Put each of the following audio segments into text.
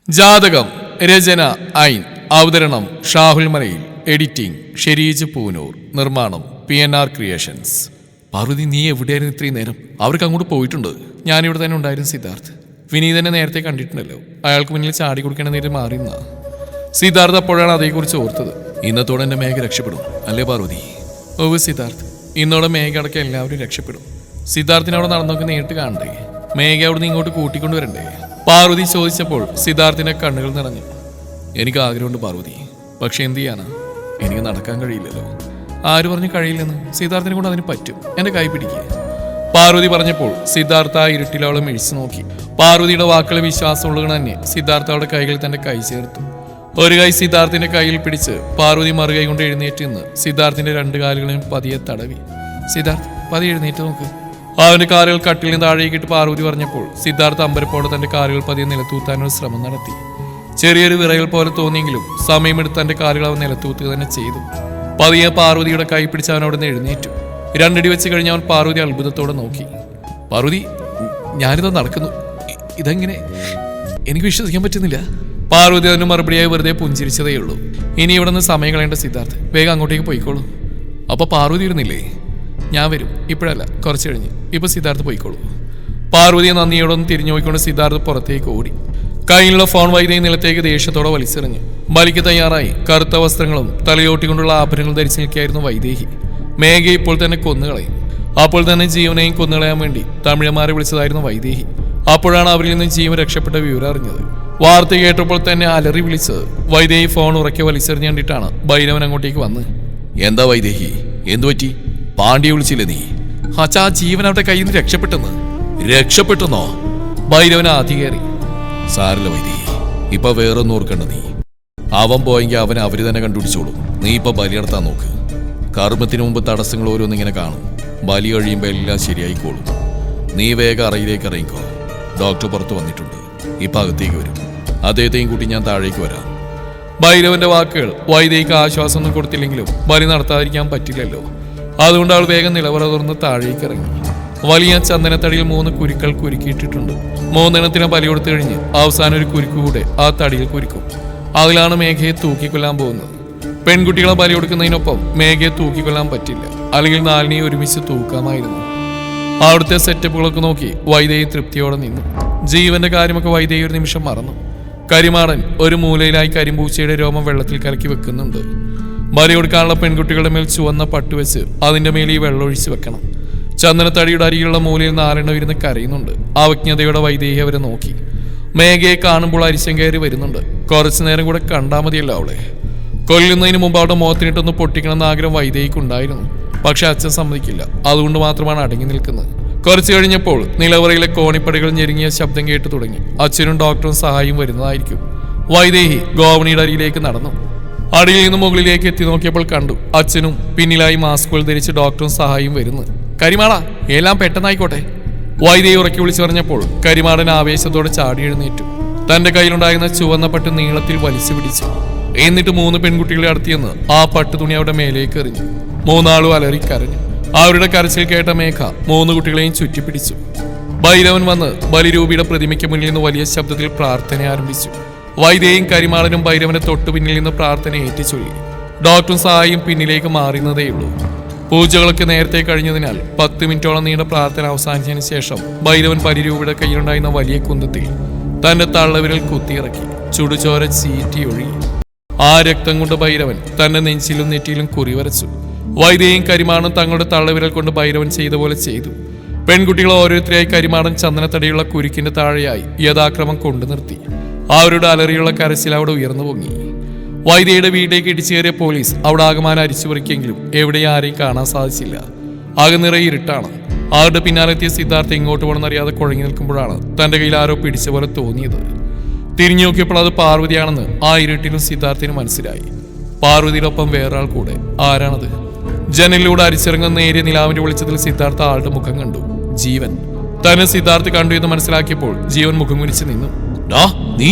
ജാതകം രചന ഐൻ അവതരണം ഷാഹുൽ മലയിൽ എഡിറ്റിംഗ് ഷെരീജ് പൂനൂർ നിർമ്മാണം PNR ക്രിയേഷൻസ്. പാർവതി, നീ എവിടെയായിരുന്നു ഇത്രയും നേരം? അവർക്ക് അങ്ങോട്ട് പോയിട്ടുണ്ട്. ഞാനിവിടെ തന്നെ ഉണ്ടായിരുന്നു സിദ്ധാർത്ഥ്. വിനീതനെ നേരത്തെ കണ്ടിട്ടുണ്ടല്ലോ. അയാൾക്ക് മുന്നിൽ ചാടി കൊടുക്കണ നേരം മാറിയെന്ന സിദ്ധാർത്ഥ് അപ്പോഴാണ് അതേക്കുറിച്ച് ഓർത്തത്. ഇന്നത്തോടെ എൻ്റെ മേഘ രക്ഷപ്പെടും അല്ലേ പാർവതി? ഓ സിദ്ധാർത്ഥ്, ഇന്നോടെ മേഘ അടക്കം എല്ലാവരും രക്ഷപ്പെടും. സിദ്ധാർത്ഥിനവിടെ നടന്നൊക്കെ നേരിട്ട് കാണണ്ടേ? മേഘ അവിടുന്ന് ഇങ്ങോട്ട് കൂട്ടിക്കൊണ്ടുവരണ്ടേ? പാർവതി ചോദിച്ചപ്പോൾ സിദ്ധാർത്ഥിന്റെ കണ്ണുകൾ നിറഞ്ഞു. എനിക്ക് ആഗ്രഹമുണ്ട് പാർവതി, പക്ഷെ എന്ത് ചെയ്യാനാ? എനിക്ക് നടക്കാൻ കഴിയില്ലല്ലോ. ആര് പറഞ്ഞു കഴിയില്ലെന്ന്? സിദ്ധാർത്ഥിനെ കൊണ്ട് അതിന് പറ്റും. എന്റെ കൈ പിടിക്കുക. പാർവതി പറഞ്ഞപ്പോൾ സിദ്ധാർത്ഥ ആ ഇരുട്ടിലവളെ മിഴിച്ചു നോക്കി. പാർവതിയുടെ വാക്കുകളെ വിശ്വാസമുള്ളത് തന്നെ സിദ്ധാർത്ഥ അവളുടെ കൈകളിൽ തന്റെ കൈ ചേർത്തു. ഒരു കൈ സിദ്ധാർത്ഥിന്റെ കയ്യിൽ പിടിച്ച് പാർവതി മറുകൈ കൊണ്ട് എഴുന്നേറ്റ് നിന്ന് സിദ്ധാർത്ഥിന്റെ രണ്ട് കാലുകളെയും പതിയെ തടവി. സിദ്ധാർത്ഥ്, പതിയെ എഴുന്നേറ്റ് നോക്ക്. അവന്റെ കാലുകൾ കട്ടിൽ നിന്ന് താഴേക്കിട്ട് പാർവതി പറഞ്ഞപ്പോൾ സിദ്ധാർത്ഥ അമ്പരപ്പോടെ തന്റെ കാലുകൾ പതിയെ നിലത്തൂത്താനൊരു ശ്രമം നടത്തി. ചെറിയൊരു വിറയൽ പോലെ തോന്നിയെങ്കിലും സമയമെടുത്ത് തന്റെ കാലുകൾ അവൻ നിലത്തൂത്തുക തന്നെ ചെയ്തു. പതിയെ പാർവതിയുടെ കൈ പിടിച്ച് അവൻ അവിടെ നിന്ന് എഴുന്നേറ്റു. രണ്ടടി വെച്ച് കഴിഞ്ഞ് അവൻ പാർവതി അത്ഭുതത്തോടെ നോക്കി. പാർവതി, ഞാനിതാ നടക്കുന്നു. ഇതെങ്ങനെ? എനിക്ക് വിശ്വസിക്കാൻ പറ്റുന്നില്ല. പാർവതി അതിന് മറുപടിയായി വെറുതെ പുഞ്ചിരിച്ചതേയുള്ളൂ. ഇനി ഇവിടെ നിന്ന് സമയം കളയേണ്ട സിദ്ധാർത്ഥ്, വേഗം അങ്ങോട്ടേക്ക് പോയിക്കോളൂ. അപ്പൊ പാർവതി ഇരുന്നില്ലേ? ഞാൻ വരും, ഇപ്പോഴല്ല, കുറച്ച് കഴിഞ്ഞ്. ഇപ്പൊ സിദ്ധാർത്ഥ് പോയിക്കോളൂ. പാർവതിയെ നന്ദിയോടൊന്ന് തിരിഞ്ഞു നോക്കിക്കൊണ്ട് സിദ്ധാർത്ഥ് പുറത്തേക്ക് ഓടി. കയ്യിലുള്ള ഫോൺ വൈദ്യുതി നിലത്തേക്ക് ദേഷ്യത്തോടെ വലിച്ചെറിഞ്ഞു. ബലിക്ക് തയ്യാറായി കറുത്ത വസ്ത്രങ്ങളും തലയോട്ടിക്കൊണ്ടുള്ള ആഭരണങ്ങൾ ധരിച്ചു നിൽക്കുകയായിരുന്നു വൈദേഹി. മേഘ ഇപ്പോൾ തന്നെ കൊന്നുകളയും. അപ്പോൾ തന്നെ ജീവനെയും കൊന്നുകളയാൻ വേണ്ടി തമിഴന്മാരെ വിളിച്ചതായിരുന്നു വൈദേഹി. അപ്പോഴാണ് അവരിൽ നിന്ന് ജീവൻ രക്ഷപ്പെട്ട വിവരം അറിഞ്ഞത്. വാർത്ത കേട്ടപ്പോൾ തന്നെ അലറി വിളിച്ചത്. വൈദേഹി ഫോൺ ഉറക്കെ വലിച്ചെറിഞ്ഞു കണ്ടിട്ടാണ് ഭൈരവൻ അങ്ങോട്ടേക്ക് വന്ന്. എന്താ വൈദേഹി, എന്തുപറ്റി? പാണ്ഡ്യ വിളിച്ചില്ലേ നീ? അച്ഛാ, ജീവൻ അവരുടെ കയ്യിൽ നിന്ന് രക്ഷപ്പെട്ടെന്ന്. രക്ഷപ്പെട്ടെന്നോ? ഭൈരവൻ ആദ്യ കയറി. സാരല്ല വൈദേഹി, ഇപ്പൊ വേറൊന്നും ഓർക്കണ്ട. നീ അവൻ പോയെങ്കിൽ അവനെ അവര് തന്നെ കണ്ടുപിടിച്ചോളും. നീ ഇപ്പൊ ബലി നടത്താൻ നോക്ക്. കർമ്മത്തിന് മുമ്പ് തടസ്സങ്ങൾ ഓരോന്നിങ്ങനെ കാണും. ബലി കഴിയുമ്പോൾ എല്ലാം ശരിയായിക്കോളും. നീ വേഗം അറയിലേക്ക് ഇറങ്ങിക്കോ. ഡോക്ടർ പുറത്ത് വന്നിട്ടുണ്ട്. ഇപ്പൊ അകത്തേക്ക് വരും. അദ്ദേഹത്തെയും കൂട്ടി ഞാൻ താഴേക്ക് വരാം. ഭൈരവന്റെ വാക്കുകൾ വൈദേഹിക്ക് ആശ്വാസമൊന്നും കൊടുത്തില്ലെങ്കിലും ബലി നടത്താതിരിക്കാൻ പറ്റില്ലല്ലോ. അതുകൊണ്ട് അവൾ വേഗം നിലവറ തുറന്ന് താഴേക്ക് ഇറങ്ങി. വലിയ ചന്ദനത്തടിയിൽ 3 കുരുക്കൾ കുരുക്കിയിട്ടിട്ടുണ്ട്. 3 ബലി കൊടുത്തു കഴിഞ്ഞ് അവസാനം ഒരു കുരുക്ക് കൂടെ ആ തടിയിൽ കുരുക്കും. അതിലാണ് മേഘയെ തൂക്കിക്കൊല്ലാൻ പോകുന്നത്. പെൺകുട്ടികളെ ബലി കൊടുക്കുന്നതിനൊപ്പം മേഘയെ തൂക്കിക്കൊല്ലാൻ പറ്റില്ല, അല്ലെങ്കിൽ 4 ഒരുമിച്ച് തൂക്കാമായിരുന്നു. അവിടുത്തെ സെറ്റപ്പുകളൊക്കെ നോക്കി വൈദേഹി തൃപ്തിയോടെ നിന്നു. ജീവന്റെ കാര്യമൊക്കെ വൈദേഹി ഒരു നിമിഷം മറന്നു. കരിമാടൻ ഒരു മൂലയിലായി കരിമ്പൂച്ചയുടെ രോമം വെള്ളത്തിൽ കലക്കി വെക്കുന്നുണ്ട്. ബലി കൊടുക്കാനുള്ള പെൺകുട്ടികളുടെ മേൽ ചുവന്ന പട്ടുവെച്ച് അതിന്റെ മേൽ ഈ വെള്ളമൊഴിച്ച് വെക്കണം. ചന്ദനത്തടിയുടെ അരികിലുള്ള മൂലയിൽ 4 ഇരുന്ന് കരയുന്നുണ്ട്. അവജ്ഞതയോടെ വൈദേഹി അവരെ നോക്കി. മേഘയെ കാണുമ്പോൾ അരിശം കയറി വരുന്നുണ്ട്. കുറച്ചു നേരം കൂടെ കണ്ടാൽ മതിയല്ലോ അവളെ. കൊല്ലുന്നതിന് മുമ്പ് അവിടെ മുഖത്തിനിട്ടൊന്ന് പൊട്ടിക്കണമെന്ന ആഗ്രഹം വൈദേഹിക്കുണ്ടായിരുന്നു. പക്ഷെ അച്ഛൻ സമ്മതിക്കില്ല. അതുകൊണ്ട് മാത്രമാണ് അടങ്ങി നിൽക്കുന്നത്. കുറച്ചു കഴിഞ്ഞപ്പോൾ നിലവറയിലെ കോണിപ്പടികൾ ഞെരുങ്ങിയ ശബ്ദം കേട്ടു തുടങ്ങി. അച്ഛനും ഡോക്ടറും സഹായം വരുന്നതായിരിക്കും. വൈദേഹി ഗോവണിയുടെ അരിയിലേക്ക് നടന്നു. അടിയിൽ നിന്ന് മുകളിലേക്ക് എത്തി നോക്കിയപ്പോൾ കണ്ടു അച്ഛനും പിന്നിലായി മാസ്കുകൾ ധരിച്ച് ഡോക്ടറും സഹായം വരുന്നു. കരിമാട, എല്ലാം പെട്ടെന്നായിക്കോട്ടെ. വൈദേഹി ഉറക്കി വിളിച്ചു പറഞ്ഞപ്പോൾ കരിമാടൻ ആവേശത്തോടെ ചാടി എഴുന്നേറ്റു. തന്റെ കയ്യിലുണ്ടായിരുന്ന ചുവന്ന പട്ട് നീളത്തിൽ വലിച്ചു പിടിച്ചു. എന്നിട്ട് 3 പെൺകുട്ടികളെ അടുത്തിയെന്ന് ആ പട്ടു തുണി അവരുടെ മേലേക്ക് എറിഞ്ഞു. 3 ആളും അലറിക്കരഞ്ഞു. അവരുടെ കരച്ചിൽ കേട്ട മേഘ 3 കുട്ടികളെയും ചുറ്റിപ്പിടിച്ചു. ഭൈരവൻ വന്ന് ബലിരൂപിയുടെ പ്രതിമയ്ക്ക് മുന്നിൽ നിന്ന് വലിയ ശബ്ദത്തിൽ പ്രാർത്ഥന ആരംഭിച്ചു. വൈദേഹിയും കരിമാടനും ഭൈരവനെ തൊട്ടു പിന്നിൽ നിന്ന് പ്രാർത്ഥന ഏറ്റുചൊല്ലി. ഡോക്ടറും സഹായിയും പിന്നിലേക്ക് മാറുന്നതേയുള്ളൂ. പൂജകളൊക്കെ നേരത്തെ കഴിഞ്ഞതിനാൽ 10 മിനിറ്റോളം നീണ്ട പ്രാർത്ഥന അവസാനിച്ചതിന് ശേഷം ഭൈരവൻ ബലിരൂപിയുടെ കയ്യിലുണ്ടായിരുന്ന വലിയ കുന്തത്തിൽ തന്റെ തള്ളവിരൽ കുത്തിയിറക്കി. ചുടുചോര ചീറ്റി ഒഴുകി. ആ രക്തം കൊണ്ട് ഭൈരവൻ തന്റെ നെഞ്ചിലും നെറ്റിയിലും കുറിവരച്ചു. വൈദേഹിയും കരിമാടനും തങ്ങളുടെ തള്ളവിരൽ കൊണ്ട് ഭൈരവൻ ചെയ്ത പോലെ ചെയ്തു. പെൺകുട്ടികൾ ഓരോരുത്തരെയായി കരിമാടൻ ചന്ദനത്തടിയുള്ള കുരുക്കിന്റെ താഴെയായി യഥാക്രമം കൊണ്ടു നിർത്തി. അവരുടെ അലറിയുള്ള കരച്ചിൽ അവിടെ ഉയർന്നു പൊങ്ങി. വൈദേഹിയുടെ വീട്ടിലേക്ക് ഇടിച്ചുകയറിയ പോലീസ് അവിടെ ആകമാനം അരിച്ചു പറിക്കെങ്കിലും എവിടെയും ആരെയും കാണാൻ സാധിച്ചില്ല. ആകെ നിറയെ ഇരുട്ടാണ്. അവരുടെ പിന്നാലെത്തിയ സിദ്ധാർത്ഥ് എങ്ങോട്ട് പോകണമെന്നറിയാതെ കുഴങ്ങി നിൽക്കുമ്പോഴാണ് തന്റെ കയ്യിൽ ആരോ പിടിച്ച പോലെ തോന്നിയത്. തിരിഞ്ഞു നോക്കിയപ്പോൾ അത് പാർവതിയാണെന്ന് ആ ഇരുട്ടിനും സിദ്ധാർത്ഥിന് മനസ്സിലായി. പാർവതിയോടൊപ്പം വേറൊരാൾ കൂടെ. ആരാണത്? ജനലിലൂടെ അരിച്ചിറങ്ങുന്ന നേരിയ നിലാവിന്റെ വെളിച്ചത്തിൽ സിദ്ധാർത്ഥ ആളുടെ മുഖം കണ്ടു. ജീവൻ. തന്നെ സിദ്ധാർത്ഥ് കണ്ടു എന്ന് മനസ്സിലാക്കിയപ്പോൾ ജീവൻ മുഖം കുനിച്ച് നിന്നു. നീ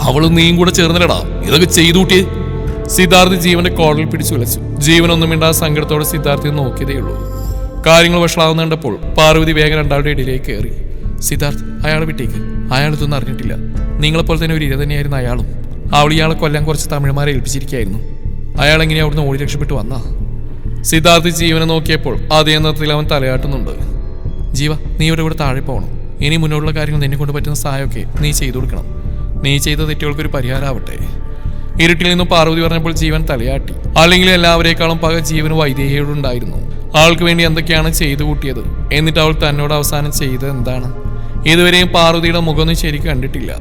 അവളും നീയും കൂടെ ചേർന്നില്ലടാ ഇതൊക്കെ ചെയ്തൂട്ടിയേ. സിദ്ധാർത്ഥ് ജീവന്റെ കോടൽ പിടിച്ചു വിളിച്ചു. ജീവനൊന്നും മിണ്ടാതെ സങ്കടത്തോടെ സിദ്ധാർത്ഥിനെ നോക്കിയതേയുള്ളൂ. കാര്യങ്ങൾ വഷളാവുന്ന കണ്ടപ്പോൾ പാർവതി വേഗം 2 ആളുടെ ഇടയിലേക്ക് കയറി. സിദ്ധാർത്ഥ്, അയാളെ വിട്ടേക്ക്. അയാളിതൊന്നും അറിഞ്ഞിട്ടില്ല. നിങ്ങളെപ്പോലെ തന്നെ ഒരു ഇര തന്നെയായിരുന്നു അയാളും. അവൾ ഇയാളെ കൊല്ലാൻ കുറച്ച് തമിഴന്മാരെ ഏൽപ്പിച്ചിരിക്കുകയായിരുന്നു. അയാൾ എങ്ങനെയാ അവിടുന്ന് ഓടി രക്ഷപ്പെട്ടു വന്നാ? സിദ്ധാർത്ഥ് ജീവനെ നോക്കിയപ്പോൾ അതേ നേരത്തിൽ അവൻ തലയാട്ടുന്നുണ്ട്. ജീവ, നീ ഇവിടെ കൂടെ താഴെ പോകണം. ഇനി മുന്നോട്ടുള്ള കാര്യങ്ങൾ നിന്നെ കൊണ്ട് പറ്റുന്ന സഹായമൊക്കെ നീ ചെയ്തു കൊടുക്കണം. നീ ചെയ്ത തെറ്റുകൾക്കൊരു പരിഹാരമാവട്ടെ. ഇരുട്ടിൽ നിന്നും പാർവതി പറഞ്ഞപ്പോൾ ജീവൻ തലയാട്ടി. അല്ലെങ്കിൽ എല്ലാവരേക്കാളും പക ജീവന് വൈദേഹിയോടുണ്ടായിരുന്നു. അവൾക്ക് വേണ്ടി എന്തൊക്കെയാണ് ചെയ്തു കൂട്ടിയത്, എന്നിട്ട് അവൾ തന്നോട് അവസാനം ചെയ്തത് എന്താണ്? ഇതുവരെയും പാർവതിയുടെ മുഖമൊന്നും ശരിക്കും കണ്ടിട്ടില്ല.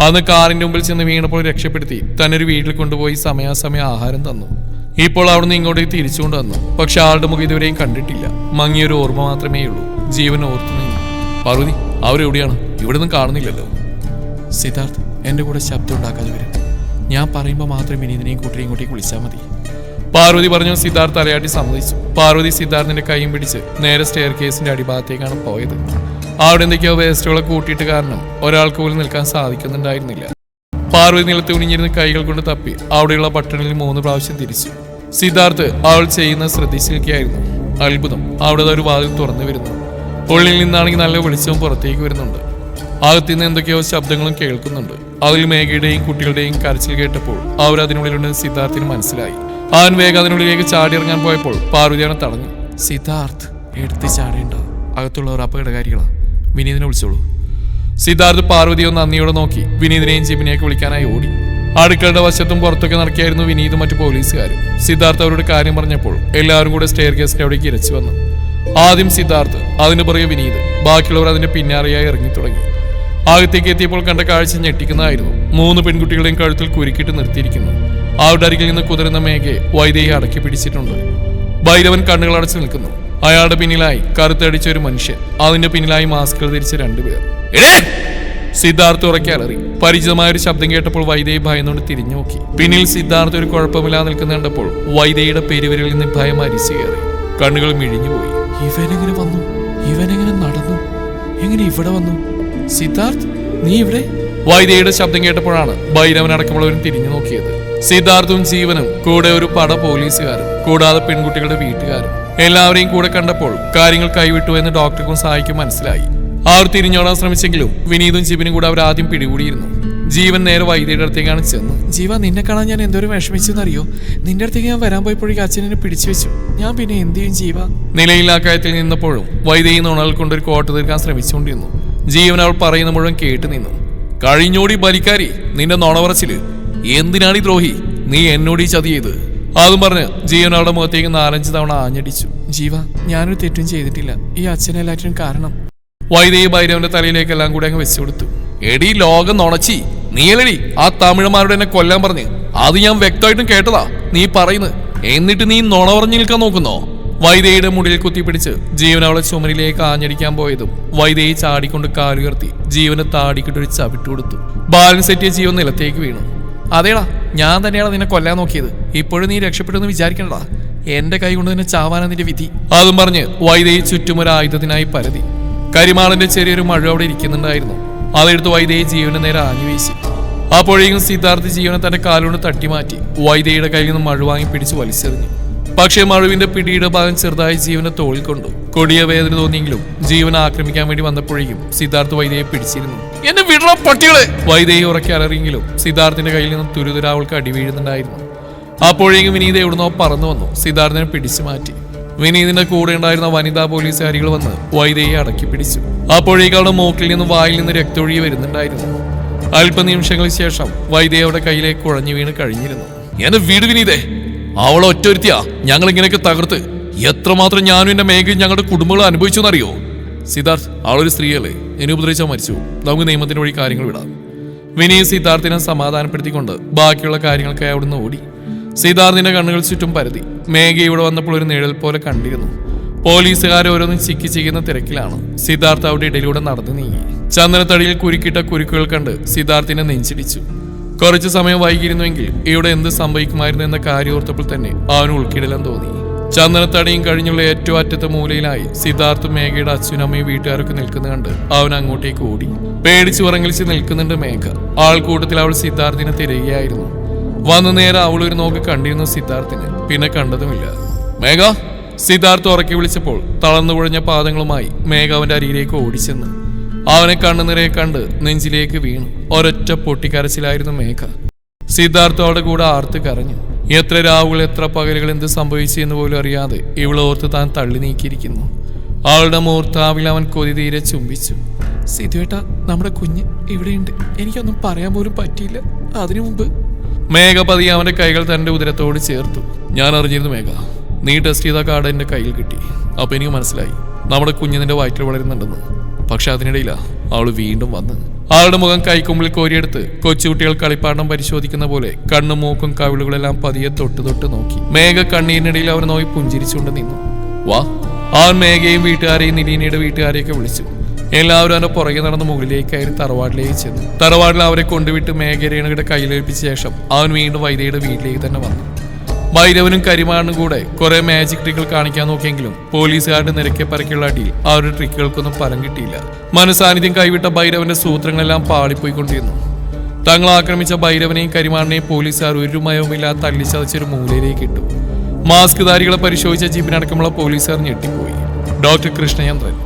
അന്ന് കാറിന്റെ മുമ്പിൽ ചെന്ന് വീണപ്പോൾ രക്ഷപ്പെടുത്തി തന്നൊരു വീട്ടിൽ കൊണ്ടുപോയി സമയാസമയം ആഹാരം തന്നു. ഇപ്പോൾ അവിടുന്ന് ഇങ്ങോട്ടേക്ക് തിരിച്ചുകൊണ്ട് വന്നു. പക്ഷെ ആളുടെ മുഖം ഇതുവരെയും കണ്ടിട്ടില്ല. മങ്ങിയൊരു ഓർമ്മ മാത്രമേ ഉള്ളൂ. ജീവൻ ഓർത്തു നിന്നു. പാർവതി, അവരെവിടെയാണ്? ഇവിടെ ഒന്നും കാണുന്നില്ലല്ലോ. സിദ്ധാർത്ഥ് എന്റെ കൂടെ ശബ്ദം ഉണ്ടാക്കാതെ വരും. ഞാൻ പറയുമ്പോൾ മാത്രം വിനീതിനെയും കൂട്ടിനെയും ഇങ്ങോട്ടേക്ക് വിളിച്ചാൽ മതി. പാർവതി പറഞ്ഞു. സിദ്ധാർത്ഥ് തലയാട്ടി സമ്മതിച്ചു. പാർവതി സിദ്ധാർത്ഥിന്റെ കൈയും പിടിച്ച് നേരെ സ്റ്റെയർ കേസിന്റെ അടിഭാഗത്തേക്കാണ് പോയത്. അവിടെ എന്തൊക്കെയോ വേസ്റ്റുകളെ കൂട്ടിയിട്ട് കാരണം ഒരാൾക്ക് പോലും നിൽക്കാൻ സാധിക്കുന്നുണ്ടായിരുന്നില്ല. പാർവതി നിലത്ത് കുനിഞ്ഞിരുന്ന് കൈകൾ കൊണ്ട് തപ്പി അവിടെയുള്ള ബട്ടണിൽ 3 പ്രാവശ്യം തിരിച്ചു. സിദ്ധാർത്ഥ് അവൾ ചെയ്യുന്ന ശ്രദ്ധിച്ചിരിക്കുകയായിരുന്നു. അത്ഭുതം, അവിടെ ഒരു വാതിൽ തുറന്നു വരുന്നു. ഉള്ളിൽ നിന്നാണെങ്കിൽ നല്ല വെളിച്ചവും പുറത്തേക്ക് വരുന്നുണ്ട്. അകത്തുനിന്ന് എന്തൊക്കെയോ ശബ്ദങ്ങളും കേൾക്കുന്നുണ്ട്. അതിൽ മേഘയുടെയും കുട്ടികളുടെയും കരച്ചിൽ കേട്ടപ്പോൾ അവരതിനുള്ളിലുണ്ടെന്ന് സിദ്ധാർത്ഥിന് മനസ്സിലായി. അവൻ വേഗം അതിനുള്ളിലേക്ക് ചാടിയിറങ്ങാൻ പോയപ്പോൾ പാർവതിയാണ് തടഞ്ഞു. സിദ്ധാർത്ഥ്, എടുത്ത് ചാടേണ്ട, അകത്തുള്ളവർ അപകടകാരികളാണ്. വിനീതിനെ വിളിച്ചോളൂ. സിദ്ധാർത്ഥ് പാർവതിയെ നന്ദിയോടെ നോക്കി വിനീതിനെയും ജിബിനെയൊക്കെ വിളിക്കാനായി ഓടി. അടുക്കളുടെ വശത്തും പുറത്തൊക്കെ നടക്കിയായിരുന്നു വിനീതും മറ്റു പോലീസുകാരും. സിദ്ധാർത്ഥ് അവരോട് കാര്യം പറഞ്ഞപ്പോൾ എല്ലാവരും കൂടെ സ്റ്റെയർ കേസിന്റെ അവിടേക്ക് ഇരച്ചു വന്നു. ആദ്യം സിദ്ധാർത്ഥ്, അതിന് പുറകെ വിനീത്, ബാക്കിയുള്ളവർ അതിന്റെ പിന്നാലെയായി ഇറങ്ങി തുടങ്ങി. അകത്തേക്ക് എത്തിയപ്പോൾ കണ്ട കാഴ്ച ഞെട്ടിക്കുന്നതായിരുന്നു. 3 പെൺകുട്ടികളെയും കഴുത്തിൽ കുരുക്കിട്ട് നിർത്തിയിരിക്കുന്നു. അവരുടെ അരികിൽ നിന്ന് കുതിരുന്ന മേഘയെ വൈദേഹി അടക്കി പിടിച്ചിട്ടുണ്ട്. ഭൈരവൻ കണ്ണുകൾ അടച്ചു നിൽക്കുന്നു. അയാളുടെ പിന്നിലായി കറുത്തടിച്ച ഒരു മനുഷ്യൻ, അതിന്റെ പിന്നിലായി മാസ്കുകൾ ധരിച്ച 2 പേർ. സിദ്ധാർത്ഥ് ഉറക്കെ അലറി. പരിചിതമായ ഒരു ശബ്ദം കേട്ടപ്പോൾ വൈദേഹി ഭയന്നുകൊണ്ട് തിരിഞ്ഞു നോക്കി. പിന്നിൽ സിദ്ധാർത്ഥ് ഒരു കുഴപ്പമില്ലാതെ നിൽക്കുന്ന കണ്ടപ്പോൾ വൈദേഹിയുടെ പെരുവിരലിൽ നിന്ന് ഭയം അരിച്ചു കയറി. കണ്ണുകൾ മിഴിഞ്ഞുപോയി. ഇവനെങ്ങനെ വന്നു? ഇവനെങ്ങനെ നടന്നു? എങ്ങനെ ഇവിടെ വന്നു? സിദ്ധാർത്ഥ്, നീ ഇവിടെ? വൈദേഹിയുടെ ശബ്ദം കേട്ടപ്പോഴാണ് ഭൈരവൻ അടക്കമുള്ളവരും തിരിഞ്ഞു നോക്കിയത്. സിദ്ധാർത്ഥും ജീവനും കൂടെ ഒരു പട പോലീസുകാരും കൂടാതെ പെൺകുട്ടികളുടെ വീട്ടുകാരും എല്ലാവരെയും കൂടെ കണ്ടപ്പോൾ കാര്യങ്ങൾ കൈവിട്ടു എന്ന് ഡോക്ടർക്കും സഹായിക്കും മനസ്സിലായി. അവർ തിരിഞ്ഞോടാൻ ശ്രമിച്ചെങ്കിലും വിനീതും ജീവനും കൂടെ അവർ ആദ്യം പിടികൂടിയിരുന്നു. ജീവൻ നേരെ വൈദ്യയുടെ അടുത്തേക്കാണ് ചെന്ന്. ജീവ, നിന്നെ കാണാൻ ഞാൻ എന്തോരം വിഷമിച്ചെന്നറിയോ? നിന്റെ അടുത്തേക്ക് ഞാൻ വരാൻ പോയപ്പോഴേക്കും അച്ഛൻ എന്നെ പിടിച്ചു വെച്ചു. ഞാൻ പിന്നെ എന്ത് ചെയ്യും ജീവ? നിലയില്ലാ കാര്യത്തിൽ നിന്നപ്പോഴും വൈദ്യയി നുണകൾ കൊണ്ടൊരു കോട്ട തീർക്കാൻ ശ്രമിച്ചുകൊണ്ടിരുന്നു. ജീവൻ അവൾ പറയുന്ന മുഴുവൻ കേട്ടു നിന്നു. കഴിഞ്ഞോടി ബലിക്കാരി, നിന്റെ നുണവറച്ചില് എന്തിനാണ് ഈ ദ്രോഹി? നീ എന്നോട് ഈ ചതി ചെയ്ത്? അതും പറഞ്ഞ് ജീവൻ അവളുടെ മുഖത്തേക്ക് 4-5 തവണ ആഞ്ഞടിച്ചു. ജീവ, ഞാനൊരു തെറ്റും ചെയ്തിട്ടില്ല. ഈ അച്ഛനെല്ലാറ്റിനും കാരണം. വൈദേഹി ഭൈരവന്റെ തലയിലേക്കെല്ലാം കൂടെ അങ്ങ് വെച്ചു കൊടുത്തു. എടി ലോകം നുണച്ചി, നീയല്ലടി ആ തമിഴന്മാരോട് എന്നെ കൊല്ലാൻ പറഞ്ഞ്. അത് ഞാൻ വ്യക്തമായിട്ടും കേട്ടതാ നീ പറയുന്നത്. എന്നിട്ട് നീ നുണ പറഞ്ഞു നിൽക്കാൻ നോക്കുന്നോ? വൈദേഹിയുടെ മുടിയിൽ കുത്തിപ്പിടിച്ച് ജീവൻ അവളെ ചുമരിലേക്ക് ആഞ്ഞടിക്കാൻ പോയതും വൈദേഹി ചാടിക്കൊണ്ട് കാലുയർത്തി ജീവന് താടിക്കിട്ടൊരു ചവിട്ട് കൊടുത്തു. ബാലൻസ് തെറ്റിയ ജീവൻ നിലത്തേക്ക് വീണു. അതേടാ, ഞാൻ തന്നെയാണ് നിന്നെ കൊല്ലാൻ നോക്കിയത്. ഇപ്പോഴും നീ രക്ഷപ്പെട്ടെന്ന് വിചാരിക്കണടാ. എന്റെ കൈ കൊണ്ട് തന്നെ ചാവാനാ നിന്റെ വിധി. അതും പറഞ്ഞ് വൈദേഹി ചുറ്റും ഒരു ആയുധത്തിനായി പരതി. കരിമാളന്റെ ചെറിയൊരു മഴ അവിടെ ഇരിക്കുന്നുണ്ടായിരുന്നു. അതെടുത്ത് വൈദേഹി ജീവന് നേരെ ആഞ്ഞു വീശി. അപ്പോഴേക്കും സിദ്ധാർത്ഥ് ജീവനെ തന്റെ കാലുകൊണ്ട് തട്ടിമാറ്റി വൈദേഹിയുടെ കയ്യിൽ നിന്ന് മഴ വാങ്ങി പിടിച്ച് വലിച്ചെറിഞ്ഞു. പക്ഷേ മഴുവിന്റെ പിടിയുടെ ഭാഗം ചെറുതായി ജീവനെ തോളിൽ കൊണ്ടു. കൊടിയ വേദന തോന്നിയെങ്കിലും ജീവനെ ആക്രമിക്കാൻ വേണ്ടി വന്നപ്പോഴേക്കും സിദ്ധാർത്ഥ് വൈദേഹിയെ പിടിച്ചിരുന്നു. എന്നെ വിടണ പട്ടികളെ! വൈദേഹി ഉറക്കി അലറിയെങ്കിലും സിദ്ധാർത്ഥിന്റെ കയ്യിൽ നിന്നും തുരുതുര അവൾക്ക് അടി വീഴുന്നുണ്ടായിരുന്നു. അപ്പോഴേക്കും വിനീത എവിടുന്നോ പറന്നു വന്നു സിദ്ധാർത്ഥിനെ പിടിച്ചു മാറ്റി. വിനീതിന്റെ കൂടെ ഉണ്ടായിരുന്ന വനിതാ പോലീസുകാരികൾ വന്ന് വൈദേഹിയെ അടക്കി പിടിച്ചു. അപ്പോഴേക്കും അവളുടെ മൂക്കിൽ നിന്നും വായിൽ നിന്ന് രക്തൊഴുകി വരുന്നുണ്ടായിരുന്നു. അല്പനിമിഷങ്ങൾക്ക് ശേഷം വൈദേഹി അവരുടെ കയ്യിലേക്ക് കുഴഞ്ഞു വീണ് കഴിഞ്ഞിരുന്നു. എന്നെ വീട് വിനീതേ! അവളെ ഒറ്റൊരുത്തിയാ ഞങ്ങൾ ഇങ്ങനെയൊക്കെ തകർത്ത്. എത്രമാത്രം ഞാനും എന്റെ മേഘയും ഞങ്ങളുടെ കുടുംബങ്ങൾ അനുഭവിച്ചു എന്നറിയോ? സിദ്ധാർത്ഥ്, അവളൊരു സ്ത്രീയല്ലേ, എന്നെ ഉപദ്രവിച്ചാൽ മരിച്ചു. നമുക്ക് നിയമത്തിന്റെ വഴി കാര്യങ്ങൾ വിടാം. വിനീത് സിദ്ധാർത്ഥിനെ സമാധാനപ്പെടുത്തിക്കൊണ്ട് ബാക്കിയുള്ള കാര്യങ്ങൾക്കായി അവിടുന്ന് ഓടി. സിദ്ധാർത്ഥിന്റെ കണ്ണുകൾ ചുറ്റും പരതി. മേഘ ഇവിടെ വന്നപ്പോൾ ഒരു നിഴൽ പോലെ കണ്ടിരുന്നു. പോലീസുകാർ ഓരോന്നും ചിക്കി ചെയ്യുന്ന തിരക്കിലാണ്. സിദ്ധാർത്ഥ് അവിടെ ഇടയിലൂടെ നടന്നു നീങ്ങി. ചന്ദനത്തടിയിൽ കുരുക്കിട്ട കുരുക്കുകൾ കണ്ട് സിദ്ധാർത്ഥിനെ നെഞ്ചിടിച്ചു. കുറച്ചു സമയം വൈകിയിരുന്നുവെങ്കിൽ ഇവിടെ എന്ത് സംഭവിക്കുമായിരുന്നു എന്ന കാര്യം ഓർത്തപ്പോൾ തന്നെ അവന് ഉൾക്കിടലം തോന്നി. ചന്ദനത്തടിയും കഴിഞ്ഞുള്ള ഏറ്റവും അറ്റത്തെ മൂലയിലായി സിദ്ധാർത്ഥ് മേഘയുടെ അച്ഛനും അമ്മയും വീട്ടുകാരൊക്കെ നിൽക്കുന്ന കണ്ട് അവൻ അങ്ങോട്ടേക്ക് ഓടി. പേടിച്ചു ഉറങ്ങലിച്ച് നിൽക്കുന്നുണ്ട് മേഘ. ആൾക്കൂട്ടത്തിൽ അവൾ സിദ്ധാർത്ഥിനെ തിരയുകയായിരുന്നു. വന്നു നേരെ അവൾ ഒരു നോക്ക് കണ്ടിരുന്നു സിദ്ധാർത്ഥിനെ. പിന്നെ കണ്ടതുമില്ല. മേഘ! സിദ്ധാർത്ഥ് ഉറക്കി വിളിച്ചപ്പോൾ തളർന്നു കുഴഞ്ഞ പാദങ്ങളുമായി മേഘ അവന്റെ അരിയിലേക്ക് ഓടിച്ചെന്ന്. അവനെ കണ്ണു നിറയെ കണ്ട് നെഞ്ചിലേക്ക് വീണു. ഒരൊറ്റ പൊട്ടിക്കരച്ചിലായിരുന്നു മേഘ. സിദ്ധാർത്ഥോടെ കൂടെ ആർത്ത് കരഞ്ഞു. എത്ര രാവുകൾ, എത്ര പകലുകൾ എന്ത് സംഭവിച്ചു എന്ന് പോലും അറിയാതെ ഇവളോർത്ത് താൻ തള്ളി നീക്കിയിരിക്കുന്നു. അവളുടെ മൂർത്താവിൽ അവൻ കൊതി തീരെ ചുംബിച്ചു. സിധുവേട്ട, നമ്മുടെ കുഞ്ഞ് ഇവിടെയുണ്ട്. എനിക്കൊന്നും പറയാൻ പോലും പറ്റിയില്ല. അതിനു മുമ്പ് മേഘ പതിയെ അവന്റെ കൈകൾ തന്റെ ഉദരത്തോട് ചേർത്തു. ഞാൻ അറിഞ്ഞിരുന്നു മേഘ, നീ ടെസ്റ്റ് ചെയ്ത കാർഡ് എന്റെ കയ്യിൽ കിട്ടി. അപ്പൊ എനിക്ക് മനസ്സിലായി നമ്മുടെ കുഞ്ഞ് നിന്റെ വയറ്റിൽ വളരുന്നുണ്ടെന്ന്. പക്ഷെ അതിനിടയിലാ അവള് വീണ്ടും വന്ന് അവളുടെ മുഖം കൈക്കുമ്പിൽ കോരിയെടുത്ത് കൊച്ചുകുട്ടികൾ കളിപ്പാട്ടം പരിശോധിക്കുന്ന പോലെ കണ്ണും മൂക്കും കവിളുകളെല്ലാം പതിയെ തൊട്ട് തൊട്ട് നോക്കി. മേഘ കണ്ണീരിനിടയിൽ അവനെ നോക്കി പുഞ്ചിരിച്ചുകൊണ്ട് നിന്നു. വാ. അവൻ മേഘയും വീട്ടുകാരെയും നിലീനയുടെ വീട്ടുകാരെയൊക്കെ വിളിച്ചു. എല്ലാവരും അവന്റെ പുറകെ നടന്ന് മുകളിലേക്ക് കയറി തറവാട്ടിലേക്ക് ചെന്നു. തറവാട്ടിൽ അവരെ കൊണ്ടുവിട്ട് മേഘരേണയുടെ കയ്യിലേൽപ്പിച്ച ശേഷം അവൻ വീണ്ടും വൈദ്യയുടെ വീട്ടിലേക്ക് തന്നെ വന്നു. ഭൈരവനും കരിമാറിനും കൂടെ കുറെ മാജിക് ട്രിക്കുകൾ കാണിക്കാൻ നോക്കിയെങ്കിലും പോലീസുകാരുടെ നിരക്കെ പരക്കുള്ള അടിയിൽ അവരുടെ ട്രിക്കുകൾക്കൊന്നും ഫലം കിട്ടിയില്ല. മനസാന്നിധ്യം കൈവിട്ട ഭൈരവന്റെ സൂത്രങ്ങളെല്ലാം പാളിപ്പോയിക്കൊണ്ടിരുന്നു. തങ്ങൾ ആക്രമിച്ച ഭൈരവനെയും കരിമാറിനെയും പോലീസുകാർ ഒരു മയവുമില്ലാതെ തല്ലിച്ചതച്ചൊരു മൂലയിലേക്ക് ഇട്ടു. മാസ്ക് ധാരികളെ പരിശോധിച്ച ജീപ്പിനടക്കമുള്ള പോലീസുകാർ ഞെട്ടിപ്പോയി. ഡോക്ടർ കൃഷ്ണചന്ദ്രൻ,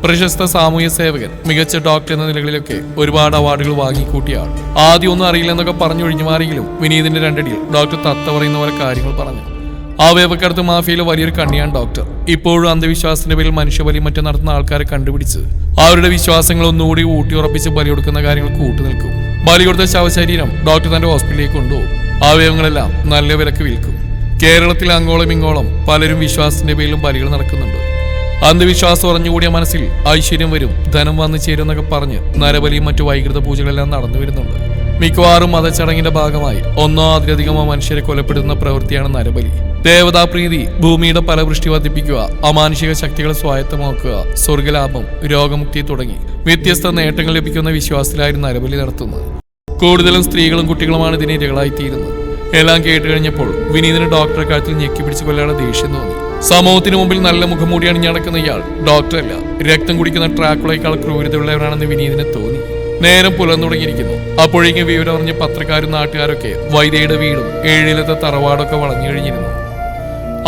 പ്രശസ്ത സാമൂഹ്യ സേവകൻ, മികച്ച ഡോക്ടർ എന്ന നിലകളിലൊക്കെ ഒരുപാട് അവാർഡുകൾ വാങ്ങിക്കൂട്ടിയ ആൾ. ആദ്യം ഒന്നും അറിയില്ലെന്നൊക്കെ പറഞ്ഞൊഴിഞ്ഞു മാറിയെങ്കിലും വിനീതിന്റെ രണ്ടടിയിൽ ഡോക്ടർ തത്ത പറയുന്ന പോലെ കാര്യങ്ങൾ പറഞ്ഞു. ആ വേവക്കടുത്ത് മാഫിയയിലെ വലിയൊരു കണ്ണിയാണ് ഡോക്ടർ. ഇപ്പോഴും അന്ധവിശ്വാസത്തിന്റെ പേരിൽ മനുഷ്യബലി മറ്റും നടത്തുന്ന ആൾക്കാരെ കണ്ടുപിടിച്ച് അവരുടെ വിശ്വാസങ്ങൾ ഒന്നുകൂടി ഊട്ടിയുറപ്പിച്ച് ബലി കൊടുക്കുന്ന കാര്യങ്ങൾ കൂട്ടുനിൽക്കും. ബലി കൊടുത്ത ശവശരീരം ഡോക്ടർ തന്റെ ഹോസ്പിറ്റലിലേക്ക് കൊണ്ടുപോകും. അവയവങ്ങളെല്ലാം നല്ല വിലക്ക് വിൽക്കും. കേരളത്തിൽ അങ്ങോളം ഇങ്ങോളം പലരും വിശ്വാസത്തിന്റെ പേരിലും ബലികൾ നടക്കുന്നുണ്ട്. അന്ധവിശ്വാസം ഉറഞ്ഞുകൂടിയ മനസ്സിൽ ഐശ്വര്യം വരും, ധനം വന്നു ചേരും എന്നൊക്കെ പറഞ്ഞ് നരബലിയും മറ്റു വൈകൃത പൂജകളെല്ലാം നടന്നു വരുന്നുണ്ട്. മിക്കവാറും മതച്ചടങ്ങിന്റെ ഭാഗമായി ഒന്നോ അതിലധികമോ മനുഷ്യരെ കൊലപ്പെടുത്തുന്ന പ്രവൃത്തിയാണ് നരബലി. ദേവതാപ്രീതി, ഭൂമിയുടെ ഫലവൃഷ്ടി വർദ്ധിപ്പിക്കുക, അമാനുഷിക ശക്തികളെ സ്വായത്തമാക്കുക, സ്വർഗലാഭം, രോഗമുക്തി തുടങ്ങി വ്യത്യസ്ത നേട്ടങ്ങൾ ലഭിക്കുന്ന വിശ്വാസത്തിലായിരുന്നു നരബലി നടത്തുന്നത്. കൂടുതലും സ്ത്രീകളും കുട്ടികളുമാണ് ഇതിന് ഇരകളായിത്തീരുന്നത്. എല്ലാം കേട്ട് കഴിഞ്ഞപ്പോൾ വിനീതിന് ഡോക്ടറെ കാര്യത്തിൽ ഞെക്കി പിടിച്ചു കൊല്ലാനുള്ള ദേഷ്യം തോന്നി. സമൂഹത്തിന് മുമ്പിൽ നല്ല മുഖംമൂടി അണിഞ്ഞടക്കുന്ന ഇയാൾ ഡോക്ടറല്ല, രക്തം കുടിക്കുന്ന ട്രാക്കുളേക്കാൾ ക്രൂരതയുള്ളവരാണെന്ന് വിനീതിനെ തോന്നി. നേരം പുലർന്നു തുടങ്ങിയിരിക്കുന്നു. അപ്പോഴേക്കും വിവരം അറിഞ്ഞ പത്രക്കാരും നാട്ടുകാരൊക്കെ വൈദ്യയുടെ വീടും ഏഴിലത്തെ തറവാടൊക്കെ വളഞ്ഞു കഴിഞ്ഞിരുന്നു.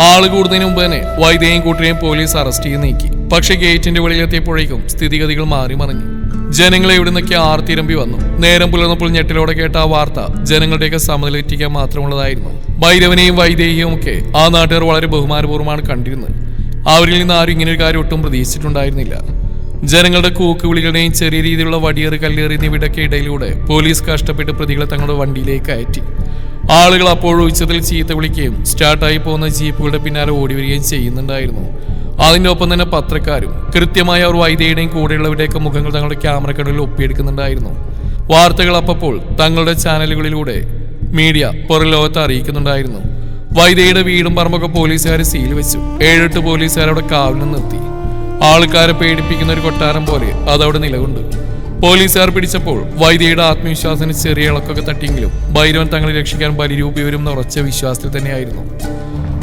ആള് കൂടുന്നതിന് മുമ്പ് തന്നെ വൈദ്യയും കൂട്ടരെയും പോലീസ് അറസ്റ്റ് ചെയ്ത് നീക്കി. പക്ഷെ ഗേറ്റിന്റെ വെളിയിലെത്തിയപ്പോഴേക്കും സ്ഥിതിഗതികൾ മാറി മറിഞ്ഞു. ജനങ്ങളെ ഇവിടെ നിന്നൊക്കെ ആർത്തിരമ്പി വന്നു. നേരം പുലർന്നപ്പോൾ ഞെട്ടിലോടെ കേട്ട ആ വാർത്ത ജനങ്ങളുടെയൊക്കെ സമനിലെത്തിക്കാൻ മാത്രമുള്ളതായിരുന്നു. ഭൈരവനെയും വൈദേഹിയും ഒക്കെ ആ നാട്ടുകാർ വളരെ ബഹുമാനപൂർവ്വമാണ് കണ്ടിരുന്നത്. അവരിൽ നിന്ന് ആരും ഇങ്ങനൊരു കാര്യം ഒട്ടും പ്രതീക്ഷിച്ചിട്ടുണ്ടായിരുന്നില്ല. ജനങ്ങളുടെ കൂക്കുവിളികളുടെയും ചെറിയ രീതിയിലുള്ള വടിയേറ് കല്ലേറി എന്നിവയുടെയൊക്കെ ഇടയിലൂടെ പോലീസ് കഷ്ടപ്പെട്ട് പ്രതികളെ തങ്ങളുടെ വണ്ടിയിലേക്ക് കയറ്റി. ആളുകൾ അപ്പോഴും ഉച്ചത്തിൽ ചീത്ത വിളിക്കുകയും സ്റ്റാർട്ടായി പോകുന്ന ജീപ്പുകളുടെ പിന്നാലെ ഓടി വരികയും ചെയ്യുന്നുണ്ടായിരുന്നു. അതിൻ്റെ ഒപ്പം തന്നെ പത്രക്കാരും കൃത്യമായി അവർ വൈദ്യയുടെയും കൂടെയുള്ളവരുടെയൊക്കെ മുഖങ്ങൾ തങ്ങളുടെ ക്യാമറ കണ്ണുകളിൽ ഒപ്പിയെടുക്കുന്നുണ്ടായിരുന്നു. വാർത്തകൾ അപ്പോൾ തങ്ങളുടെ ചാനലുകളിലൂടെ മീഡിയ പുറം ലോകത്തെ അറിയിക്കുന്നുണ്ടായിരുന്നു. വൈദ്യയുടെ വീടും പറമ്പൊക്കെ പോലീസുകാർ സീൽ വെച്ചു. 7-8 പോലീസുകാരവിടെ കാവലിന് നിർത്തി. ആൾക്കാരെ പേടിപ്പിക്കുന്ന ഒരു കൊട്ടാരം പോലെ അതവിടെ നിലകൊണ്ടു. പോലീസുകാർ പിടിച്ചപ്പോൾ വൈദ്യയുടെ ആത്മവിശ്വാസത്തിന് ചെറിയ ഇളക്കൊക്കെ തട്ടിയെങ്കിലും ഭൈരവൻ തങ്ങളെ രക്ഷിക്കാൻ ബലിരൂപി വരും എന്ന ഉറച്ച വിശ്വാസത്തിൽ തന്നെയായിരുന്നു.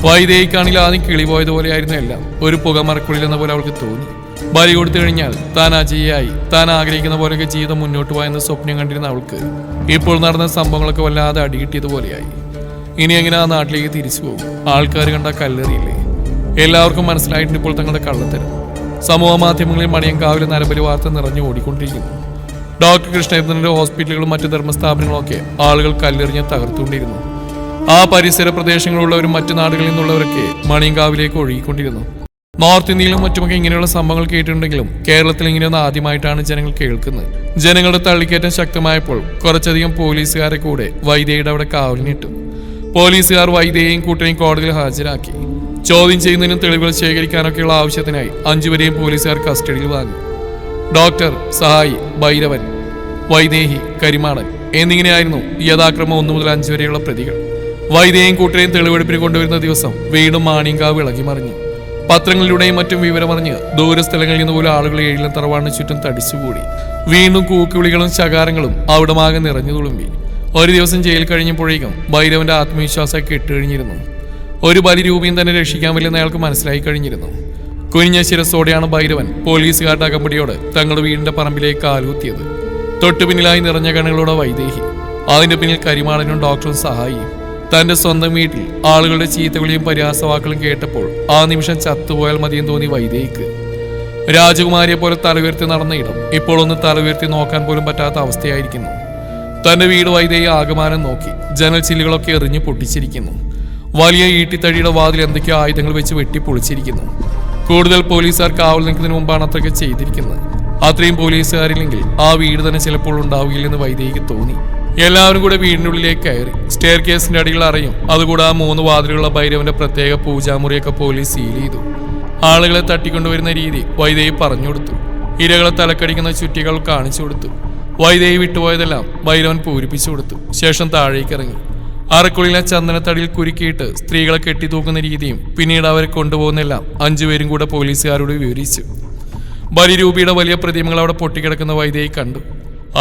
വൈദേഹിക്കാണെങ്കിൽ ആദ്യം കിളി പോയതുപോലെയായിരുന്നു എല്ലാം. ഒരു പുകമറക്കുള്ളിൽ എന്ന പോലെ അവൾക്ക് തോന്നി. ബലി കൊടുത്തു കഴിഞ്ഞാൽ താൻ അജയ്യായി താൻ ആഗ്രഹിക്കുന്ന പോലെയൊക്കെ ജീവിതം മുന്നോട്ട് പോയെന്ന് സ്വപ്നം കണ്ടിരുന്ന അവൾക്ക് ഇപ്പോൾ നടന്ന സംഭവങ്ങളൊക്കെ വല്ലാതെ അടികിട്ടിയതുപോലെയായി. ഇനി എങ്ങനെ ആ നാട്ടിലേക്ക് തിരിച്ചു പോകും? ആൾക്കാർ കണ്ട കല്ലെറിയില്ലേ? എല്ലാവർക്കും മനസ്സിലായിട്ടുണ്ട് ഇപ്പോൾ തങ്ങളുടെ കള്ളത്തരം. സമൂഹ മാധ്യമങ്ങളിൽ മണിയങ്കാവിലെ നരബലി വാർത്ത നിറഞ്ഞു ഓടിക്കൊണ്ടിരിക്കുന്നു. ഡോക്ടർ കൃഷ്ണചന്ദ്രന്റെ ഹോസ്പിറ്റലുകളും മറ്റു ധർമ്മസ്ഥാപനങ്ങളൊക്കെ ആളുകൾ കല്ലെറിഞ്ഞ് തകർത്തുകൊണ്ടിരുന്നു. ആ പരിസര പ്രദേശങ്ങളിലുള്ളവരും മറ്റു നാടുകളിൽ നിന്നുള്ളവരൊക്കെ മണിയങ്കാവിലേക്ക് ഒഴുകിക്കൊണ്ടിരുന്നു. നോർത്ത് ഇന്ത്യയിലും മറ്റുമൊക്കെ ഇങ്ങനെയുള്ള സംഭവങ്ങൾ കേട്ടിട്ടുണ്ടെങ്കിലും കേരളത്തിൽ ഇങ്ങനെയൊന്നും ആദ്യമായിട്ടാണ് ജനങ്ങൾ കേൾക്കുന്നത്. ജനങ്ങളുടെ തള്ളിക്കയറ്റം ശക്തമായപ്പോൾ കുറച്ചധികം പോലീസുകാരെ കൂടെ വൈദ്യയുടെ അവിടെ കാവലിനിട്ടു. പോലീസുകാർ വൈദ്യയെയും കൂട്ടരെയും കോടതിയിൽ ഹാജരാക്കി. ചോദ്യം ചെയ്യുന്നതിനും തെളിവുകൾ ശേഖരിക്കാനൊക്കെയുള്ള ആവശ്യത്തിനായി 5 പേരെയും പോലീസുകാർ കസ്റ്റഡിയിൽ വാങ്ങി. ഡോക്ടർ, സഹായി, ഭൈരവൻ, വൈദേഹി, കരിമാടൻ എന്നിങ്ങനെയായിരുന്നു യഥാക്രമം 1 മുതൽ 5 വരെയുള്ള പ്രതികൾ. വൈദ്യയും കൂട്ടരെയും തെളിവെടുപ്പിന് കൊണ്ടുവരുന്ന ദിവസം വീണ്ടും മാണിയങ്കാവ് ഇളകി മറിഞ്ഞു. പത്രങ്ങളിലൂടെയും മറ്റും വിവരമറിഞ്ഞ് ദൂരസ്ഥലങ്ങളിൽ നിന്ന് പോലും ആളുകൾ ഏഴിലും തറവാടിന് ചുറ്റും തടിച്ചുകൂടി. വീണ്ടും കൂക്കുവിളികളും ശകാരങ്ങളും അവിടമാകെ നിറഞ്ഞു തുളുമ്പി. ഒരു ദിവസം ജയിൽ കഴിഞ്ഞപ്പോഴേക്കും ഭൈരവന്റെ ആത്മവിശ്വാസം കെട്ടുകഴിഞ്ഞിരുന്നു. ഒരു ബലിരൂപിയും തന്നെ രക്ഷിക്കാൻ വല്ലെന്ന് അയാൾക്ക് മനസ്സിലായി കഴിഞ്ഞിരുന്നു. കുനിഞ്ഞ ശിരസോടെയാണ് ഭൈരവൻ പോലീസുകാരുടെ അകമ്പടിയോട് തങ്ങളുടെ വീടിന്റെ പറമ്പിലേക്ക് കാലുകുത്തിയത്. തൊട്ടുപിന്നിലായി നിറഞ്ഞ കണ്ണുകളോടെ വൈദേഹി, അതിന്റെ പിന്നിൽ കരിമാടനും ഡോക്ടറും സഹായിയും. തന്റെ സ്വന്തം വീട്ടിൽ ആളുകളുടെ ചീത്തവിളിയും പരിഹാസവാക്കളും കേട്ടപ്പോൾ ആ നിമിഷം ചത്തുപോയാൽ മതിയെന്ന് തോന്നി വൈദേഹിക്ക്. രാജകുമാരിയെ പോലെ തലയുയർത്തി നടന്ന ഇടം ഇപ്പോൾ ഒന്ന് തലയുയർത്തി നോക്കാൻ പോലും പറ്റാത്ത അവസ്ഥയായിരിക്കുന്നു. തന്റെ വീട് വൈദേഹി ആകമാനം നോക്കി ജനൽ ചില്ലുകളൊക്കെ എറിഞ്ഞു പൊട്ടിച്ചിരിക്കുന്നു. വലിയ ഈട്ടിത്തടിയുടെ വാതിൽ എന്തൊക്കെയോ ആയുധങ്ങൾ വെച്ച് വെട്ടിപ്പൊളിച്ചിരിക്കുന്നു. കൂടുതൽ പോലീസുകാർ കാവൽ നിൽക്കുന്നതിന് മുമ്പാണ് അത്രയ്ക്ക് ചെയ്തിരിക്കുന്നത്. അത്രയും പോലീസുകാരില്ലെങ്കിൽ ആ വീട് തന്നെ ചിലപ്പോൾ ഉണ്ടാവുകയില്ലെന്ന് വൈദേഹിക്ക് തോന്നി. എല്ലാവരും കൂടെ വീടിനുള്ളിലേക്ക് കയറി. സ്റ്റെയർ കേസിന്റെ അടികൾ അറിയും. അതുകൂടെ ആ 3 വാതിലുള്ള ഭൈരവന്റെ പ്രത്യേക പൂജാമുറിയൊക്കെ പോലീസ് സീൽ ചെയ്തു. ആളുകളെ തട്ടിക്കൊണ്ടുവരുന്ന രീതി വൈദേഹി പറഞ്ഞു കൊടുത്തു. ഇരകളെ തലക്കടിക്കുന്ന ചുറ്റികൾ കാണിച്ചു കൊടുത്തു. വൈദേഹി വിട്ടുപോയതെല്ലാം ഭൈരവൻ പൂരിപ്പിച്ചു കൊടുത്തു. ശേഷം താഴേക്ക് ഇറങ്ങി. അറക്കുള്ളിലെ ചന്ദനത്തടിയിൽ കുരുക്കിയിട്ട് സ്ത്രീകളെ കെട്ടിത്തൂക്കുന്ന രീതിയും പിന്നീട് അവരെ കൊണ്ടുപോകുന്നെല്ലാം 5 പേരും കൂടെ പോലീസുകാരോട് വിവരിച്ചു. ബലിരൂപിയുടെ വലിയ പ്രതിമകൾ അവിടെ പൊട്ടിക്കിടക്കുന്ന വൈദേഹി കണ്ടു.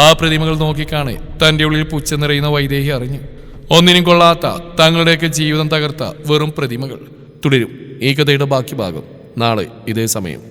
ആ പ്രതിമകൾ നോക്കിക്കാണെ തന്റെ ഉള്ളിൽ പുച്ഛം നിറയുന്ന വൈദേഹി അറിഞ്ഞു. ഒന്നിനും കൊള്ളാത്ത തങ്ങളുടെയൊക്കെ ജീവിതം തകർത്ത വെറും പ്രതിമകൾ. തുടരും ഈ കഥയുടെ ബാക്കി ഭാഗം നാളെ ഇതേ സമയം.